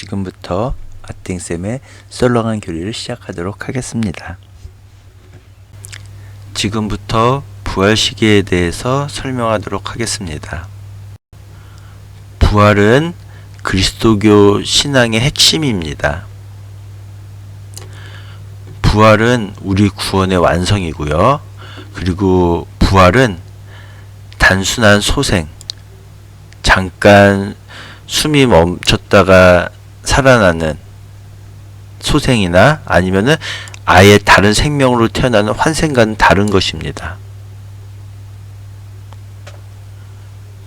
지금부터 아띵쌤의 썰렁한 교리를 시작하도록 하겠습니다. 지금부터 부활 시기에 대해서 설명하도록 하겠습니다. 부활은 그리스도교 신앙의 핵심입니다. 부활은 우리 구원의 완성이고요. 그리고 부활은 단순한 소생, 잠깐 숨이 멈췄다가 살아나는 소생이나 아니면은 아예 다른 생명으로 태어나는 환생과는 다른 것입니다.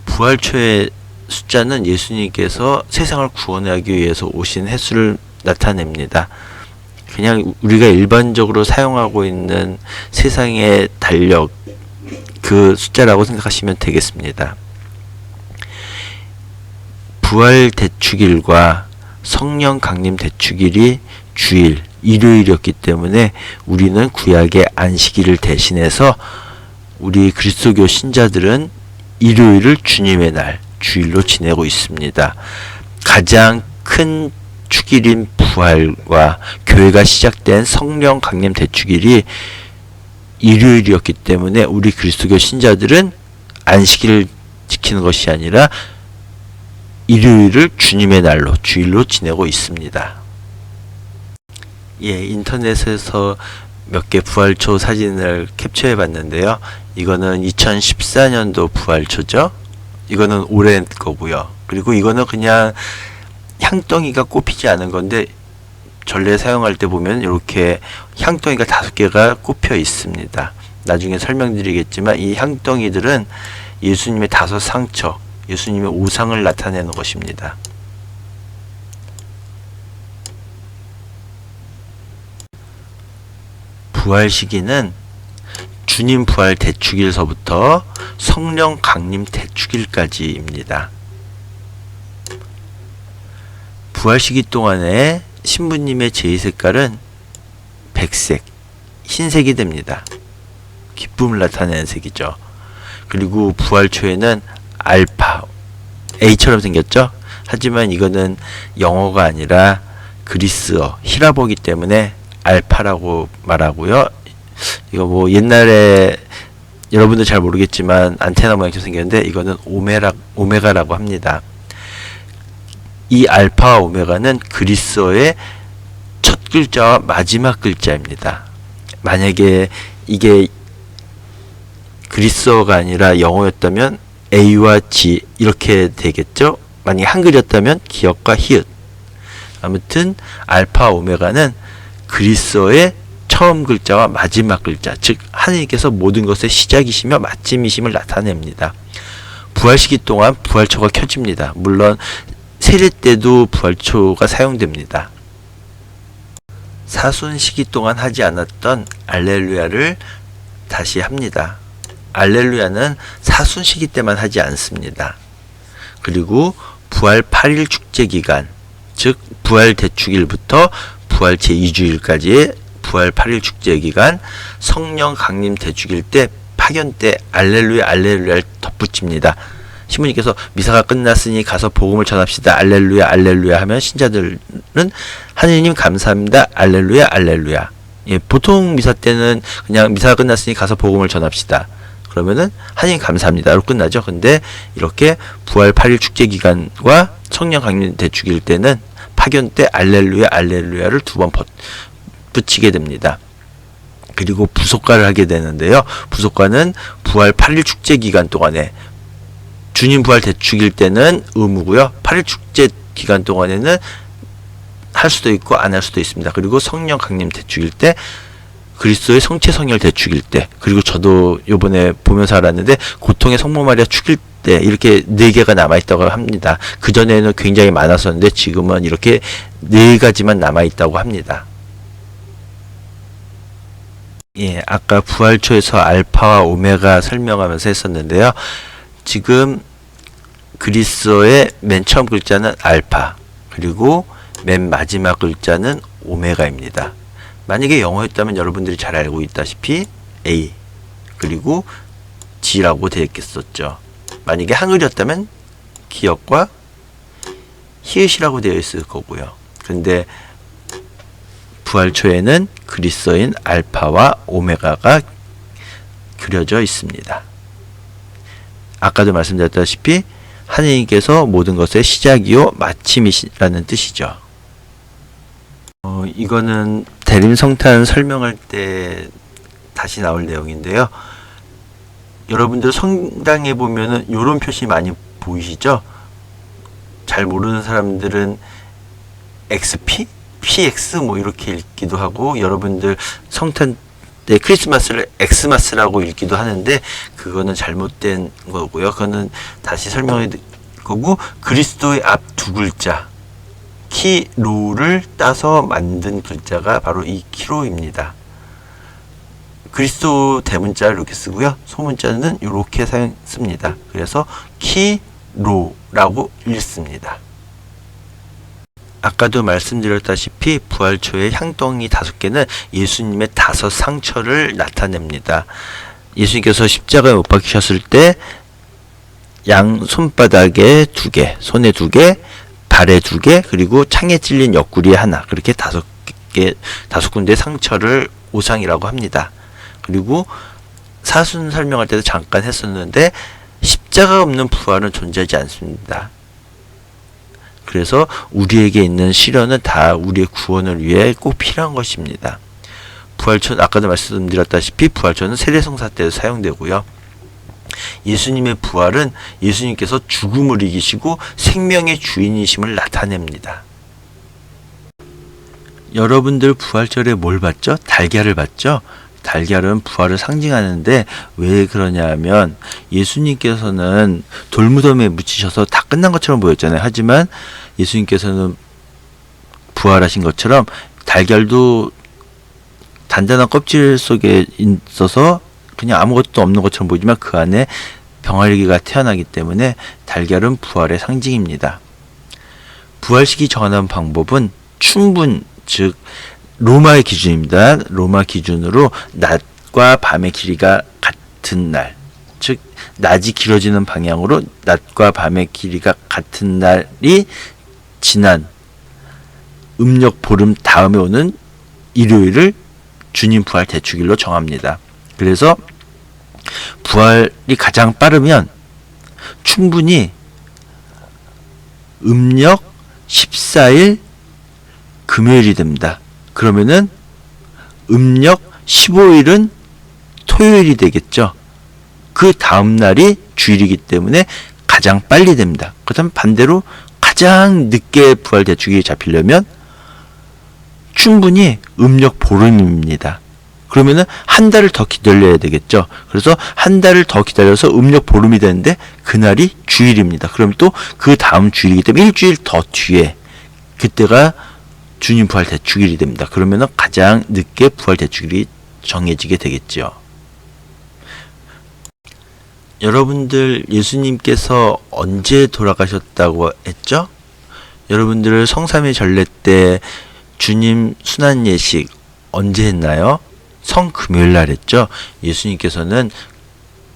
부활초의 숫자는 예수님께서 세상을 구원하기 위해서 오신 횟수를 나타냅니다. 그냥 우리가 일반적으로 사용하고 있는 세상의 달력, 그 숫자라고 생각하시면 되겠습니다. 부활 대축일과 성령 강림 대축일이 주일, 일요일이었기 때문에 우리는 구약의 안식일을 대신해서 우리 그리스도교 신자들은 일요일을 주님의 날, 주일로 지내고 있습니다. 가장 큰 축일인 부활과 교회가 시작된 성령 강림 대축일이 일요일이었기 때문에 우리 그리스도교 신자들은 안식일을 지키는 것이 아니라 일요일을 주님의 날로, 주일로 지내고 있습니다. 인터넷에서 몇 개 부활초 사진을 캡처해 봤는데요. 이거는 2014년도 부활초죠. 이거는 올해 거고요. 그리고 이거는 그냥 향덩이가 꼽히지 않은 건데 전래 사용할 때 보면 이렇게 향덩이가 5개가 꼽혀 있습니다. 나중에 설명드리겠지만 이 향덩이들은 예수님의 5 상처, 예수님의 오상을 나타내는 것입니다. 부활 시기는 주님 부활 대축일서부터 성령 강림 대축일까지입니다. 부활 시기 동안에 신부님의 제의 색깔은 백색, 흰색이 됩니다. 기쁨을 나타내는 색이죠. 그리고 부활초에는 알파, A처럼 생겼죠? 하지만 이거는 영어가 아니라 그리스어, 히라보기 때문에 알파라고 말하고요. 이거 뭐 옛날에 여러분들 잘 모르겠지만 안테나 모양처럼 생겼는데 이거는 오메가라고 합니다. 이 알파와 오메가는 그리스어의 첫 글자와 마지막 글자입니다. 만약에 이게 그리스어가 아니라 영어였다면 A와 G 이렇게 되겠죠? 만약에 한글이었다면 기역과 히읗. 아무튼 알파 오메가는 그리스어의 처음 글자와 마지막 글자, 즉 하느님께서 모든 것의 시작이시며 마침이심을 나타냅니다. 부활 시기 동안 부활초가 켜집니다. 물론 세례 때도 부활초가 사용됩니다. 사순 시기 동안 하지 않았던 알렐루야를 다시 합니다. 알렐루야는 사순 시기 때만 하지 않습니다. 그리고 부활 8일 축제 기간, 즉 부활 대축일부터 부활 제2주일까지의 부활 8일 축제 기간, 성령 강림 대축일 때, 파견 때 알렐루야 알렐루야를 덧붙입니다. 신부님께서 미사가 끝났으니 가서 복음을 전합시다. 알렐루야 알렐루야 하면 신자들은 하느님 감사합니다. 알렐루야 알렐루야. 보통 미사 때는 그냥 미사가 끝났으니 가서 복음을 전합시다. 그러면은 하느님 감사합니다로 끝나죠. 근데 이렇게 부활 8일 축제 기간과 성령 강림 대축일 때는 파견 때 알렐루야 알렐루야를 2번 붙이게 됩니다. 그리고 부속가를 하게 되는데요. 부속가는 부활 8일 축제 기간 동안에 주님 부활 대축일 때는 의무고요. 8일 축제 기간 동안에는 할 수도 있고 안 할 수도 있습니다. 그리고 성령 강림 대축일 때, 그리스도의 성체 성혈 대축일 때, 그리고 저도 요번에 보면서 알았는데 고통의 성모 마리아 축일 때 이렇게 4개가 남아있다고 합니다. 그전에는 굉장히 많았었는데 지금은 이렇게 4가지만 남아있다고 합니다. 아까 부활초에서 알파와 오메가 설명하면서 했었는데요. 지금 그리스어의 맨 처음 글자는 알파, 그리고 맨 마지막 글자는 오메가입니다. 만약에 영어였다면 여러분들이 잘 알고 있다시피 A, 그리고 G라고 되어 있겠었죠. 만약에 한글이었다면 기역과 히읗이라고 되어 있을 거고요. 근데 부활초에는 그리스어인 알파와 오메가가 그려져 있습니다. 아까도 말씀드렸다시피 하느님께서 모든 것의 시작이요 마침이시라는 뜻이죠. 이거는 대림성탄 설명할 때 다시 나올 내용인데요. 여러분들 성당에 보면은 이런 표시 많이 보이시죠? 잘 모르는 사람들은 XP? PX 뭐 이렇게 읽기도 하고, 여러분들 성탄 때 크리스마스를 엑스마스라고 읽기도 하는데 그거는 잘못된 거고요. 그거는 다시 설명해 드릴 거고, 그리스도의 앞 두 글자 키로를 따서 만든 글자가 바로 이 키로입니다. 그리스도 대문자를 이렇게 쓰고요. 소문자는 이렇게 씁니다. 그래서 키로라고 읽습니다. 아까도 말씀드렸다시피 부활초의 향덩이 5개는 예수님의 5 상처를 나타냅니다. 예수님께서 십자가에 못 박히셨을 때 양 손바닥에 2개, 손에 2개, 발에 2개, 그리고 창에 찔린 옆구리에 하나, 그렇게 5군데 상처를 오상이라고 합니다. 그리고 사순 설명할 때도 잠깐 했었는데 십자가 없는 부활은 존재하지 않습니다. 그래서 우리에게 있는 시련은 다 우리의 구원을 위해 꼭 필요한 것입니다. 부활초는 아까도 말씀드렸다시피 부활초는 세례성사 때도 사용되고요. 예수님의 부활은 예수님께서 죽음을 이기시고 생명의 주인이심을 나타냅니다. 여러분들 부활절에 뭘 받죠? 달걀을 받죠? 달걀은 부활을 상징하는데 왜 그러냐 하면 예수님께서는 돌무덤에 묻히셔서 다 끝난 것처럼 보였잖아요. 하지만 예수님께서는 부활하신 것처럼 달걀도 단단한 껍질 속에 있어서 그냥 아무것도 없는 것처럼 보이지만 그 안에 병아리가 태어나기 때문에 달걀은 부활의 상징입니다. 부활식이 정하는 방법은 춘분, 즉 로마의 기준입니다. 로마 기준으로 낮과 밤의 길이가 같은 날, 즉 낮이 길어지는 방향으로 낮과 밤의 길이가 같은 날이 지난 음력 보름 다음에 오는 일요일을 주님 부활 대축일로 정합니다. 그래서 부활이 가장 빠르면 충분히 음력 14일 금요일이 됩니다. 그러면은 음력 15일은 토요일이 되겠죠. 그 다음 날이 주일이기 때문에 가장 빨리 됩니다. 그다음 반대로 가장 늦게 부활 대축일이 잡히려면 충분히 음력 보름입니다. 그러면은 한 달을 더 기다려야 되겠죠. 그래서 한 달을 더 기다려서 음력 보름이 되는데 그날이 주일입니다. 그럼 또 그 다음 주일이기 때문에 일주일 더 뒤에 그때가 주님 부활 대축일이 됩니다. 그러면은 가장 늦게 부활 대축일이 정해지게 되겠죠. 여러분들 예수님께서 언제 돌아가셨다고 했죠? 여러분들 성삼위 전례 때 주님 순환 예식 언제 했나요? 성금요일 날 했죠. 예수님께서는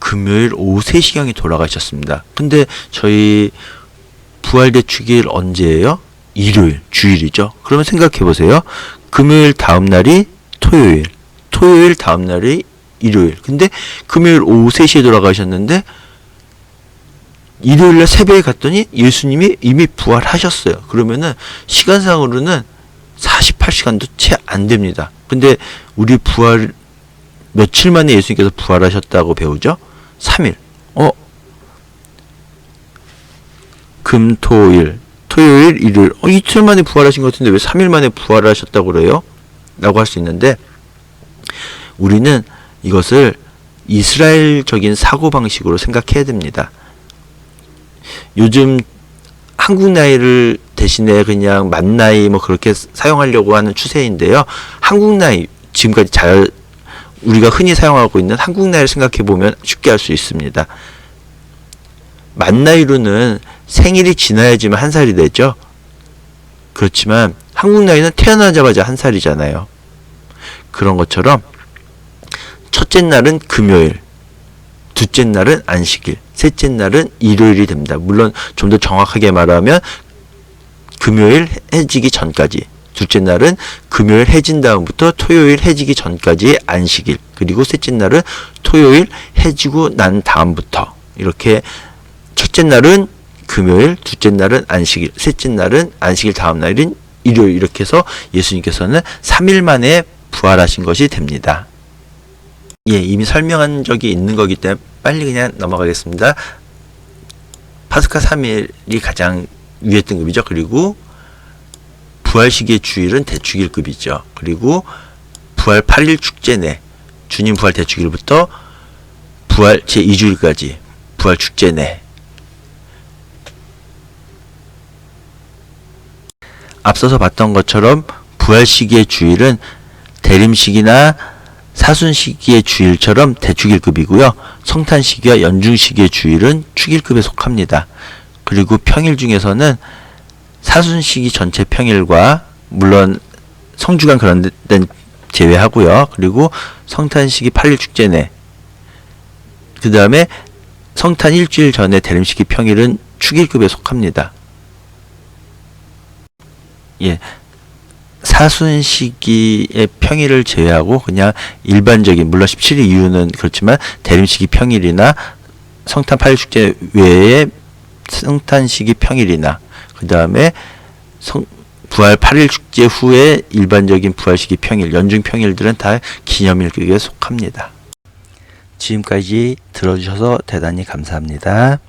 금요일 오후 3시경에 돌아가셨습니다. 근데 저희 부활대축일 언제예요? 일요일, 주일이죠. 그러면 생각해 보세요. 금요일 다음 날이 토요일, 토요일 다음 날이 일요일. 근데 금요일 오후 3시에 돌아가셨는데 일요일날 새벽에 갔더니 예수님이 이미 부활하셨어요. 그러면은 시간상으로는 48시간도 채 안 됩니다. 근데 우리 부활 며칠 만에 예수님께서 부활하셨다고 배우죠? 3일. 금, 토, 일, 토요일, 일요일. 이틀 만에 부활하신 것 같은데 왜 3일 만에 부활하셨다고 그래요? 라고 할 수 있는데 우리는 이것을 이스라엘적인 사고방식으로 생각해야 됩니다. 요즘 한국 나이를 대신에 그냥 만 나이 뭐 그렇게 사용하려고 하는 추세인데요. 한국 나이 지금까지 우리가 흔히 사용하고 있는 한국 나이를 생각해 보면 쉽게 알 수 있습니다. 만 나이로는 생일이 지나야지만 1살이 되죠. 그렇지만 한국 나이는 태어나자마자 1살이잖아요. 그런 것처럼 첫째 날은 금요일, 둘째 날은 안식일, 셋째 날은 일요일이 됩니다. 물론 좀 더 정확하게 말하면 금요일 해지기 전까지, 둘째 날은 금요일 해진 다음부터 토요일 해지기 전까지의 안식일, 그리고 셋째 날은 토요일 해지고 난 다음부터, 이렇게 첫째 날은 금요일, 둘째 날은 안식일, 셋째 날은 안식일 다음 날인 일요일, 이렇게 해서 예수님께서는 3일 만에 부활하신 것이 됩니다. 예, 이미 설명한 적이 있는 거기 때문에 빨리 그냥 넘어가겠습니다. 파스카 3일이 가장 위의 등급이죠. 그리고 부활시기의 주일은 대축일급이죠. 그리고 부활 8일 축제 내, 주님 부활 대축일부터 부활 제2주일까지 부활 축제 내, 앞서서 봤던 것처럼 부활시기의 주일은 대림시기나 사순시기의 주일처럼 대축일급이고요. 성탄시기와 연중시기의 주일은 축일급에 속합니다. 그리고 평일 중에서는 사순시기 전체 평일과, 물론 성주간 그런 데는 제외하고요. 그리고 성탄시기 8일 축제 내, 그 다음에 성탄 일주일 전에 대림시기 평일은 축일급에 속합니다. 예, 사순시기의 평일을 제외하고 그냥 일반적인, 물론 17일 이후는 그렇지만 대림시기 평일이나 성탄 8일 축제 외에 성탄시기 평일이나, 그 다음에 부활 8일 축제 후에 일반적인 부활시기 평일, 연중 평일들은 다 기념일급에 속합니다. 지금까지 들어주셔서 대단히 감사합니다.